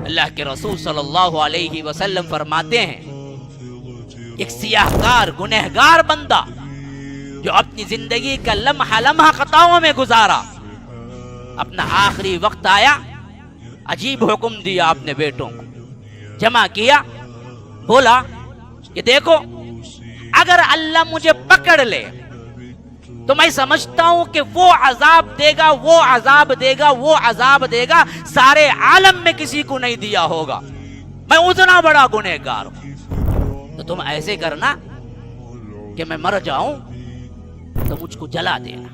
اللہ کے رسول صلی اللہ علیہ وسلم فرماتے ہیں ایک سیاہکار گنہگار بندہ جو اپنی زندگی کا لمحہ لمحہ خطاؤں میں گزارا، اپنا آخری وقت آیا، عجیب حکم دیا، اپنے بیٹوں کو جمع کیا، بولا کہ دیکھو اگر اللہ مجھے پکڑ لے تو میں سمجھتا ہوں کہ وہ عذاب دے گا، وہ عذاب دے گا، وہ عذاب دے گا سارے عالم میں کسی کو نہیں دیا ہوگا، میں اتنا بڑا گنہگار ہوں۔ تو تم ایسے کرنا کہ میں مر جاؤں تو مجھ کو جلا دینا،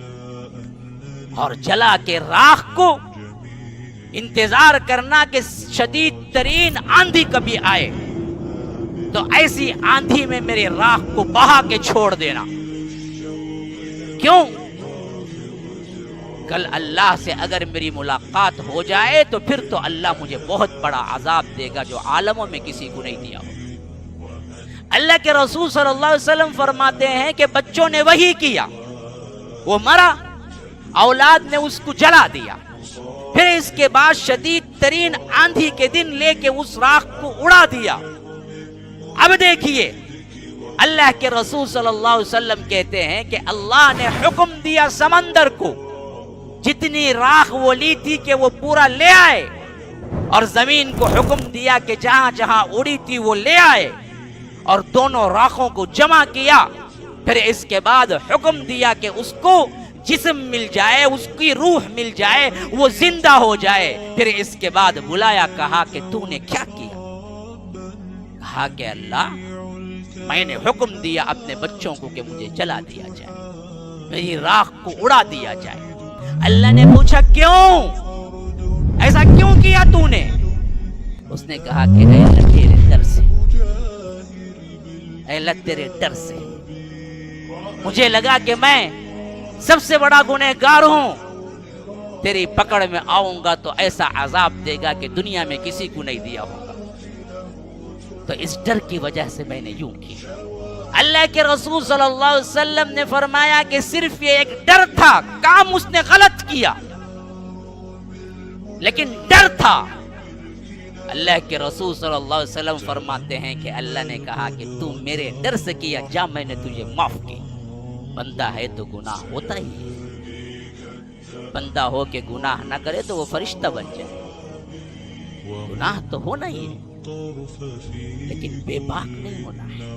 اور جلا کے راکھ کو انتظار کرنا کہ شدید ترین آندھی کبھی آئے تو ایسی آندھی میں میرے راکھ کو بہا کے چھوڑ دینا۔ کیوں؟ کل اللہ سے اگر میری ملاقات ہو جائے تو پھر تو اللہ مجھے بہت بڑا عذاب دے گا جو عالموں میں کسی کو نہیں دیا ہو۔ اللہ کے رسول صلی اللہ علیہ وسلم فرماتے ہیں کہ بچوں نے وہی کیا، وہ مرا، اولاد نے اس کو جلا دیا، پھر اس کے بعد شدید ترین آندھی کے دن لے کے اس راکھ کو اڑا دیا۔ اب دیکھیے اللہ کے رسول صلی اللہ علیہ وسلم کہتے ہیں کہ اللہ نے حکم دیا سمندر کو جتنی راکھ وہ لی تھی کہ وہ پورا لے آئے، اور زمین کو حکم دیا کہ جہاں جہاں اڑی تھی وہ لے آئے، اور دونوں راکھوں کو جمع کیا۔ پھر اس کے بعد حکم دیا کہ اس کو جسم مل جائے، اس کی روح مل جائے، وہ زندہ ہو جائے۔ پھر اس کے بعد بلایا، کہا کہ تو نے کیا کیا؟ کہا کہ اللہ میں نے حکم دیا اپنے بچوں کو کہ مجھے جلا دیا جائے، میری راکھ کو اڑا دیا جائے۔ اللہ نے پوچھا کیوں؟ ایسا کیوں کیا تو نے؟ اس نے کہا کہ اے اللہ تیرے ڈر سے، اے اللہ تیرے ڈر سے مجھے لگا کہ میں سب سے بڑا گنہگار ہوں، تیری پکڑ میں آؤں گا تو ایسا عذاب دے گا کہ دنیا میں کسی کو نہیں دیا ہوگا، تو اس ڈر کی وجہ سے میں نے یوں کیا۔ اللہ کے رسول صلی اللہ علیہ وسلم نے فرمایا کہ صرف یہ ایک ڈر تھا، کام اس نے غلط کیا لیکن ڈر تھا۔ اللہ کے رسول صلی اللہ علیہ وسلم فرماتے ہیں کہ اللہ نے کہا کہ تو میرے ڈر سے کیا، جا میں نے تجھے معاف کی۔ بندہ ہے تو گناہ ہوتا ہی ہے، بندہ ہو کے گناہ نہ کرے تو وہ فرشتہ بن جائے۔ گناہ تو ہونا ہی ہے لیکن بے باک نہیں ہونا ہے،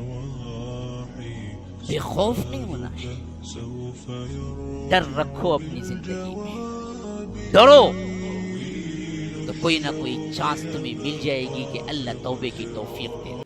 بے خوف نہیں ہونا ہے۔ ڈر رکھو اپنی زندگی میں، ڈرو تو کوئی نہ کوئی چانس تمہیں مل جائے گی کہ اللہ توبے کی توفیق دے۔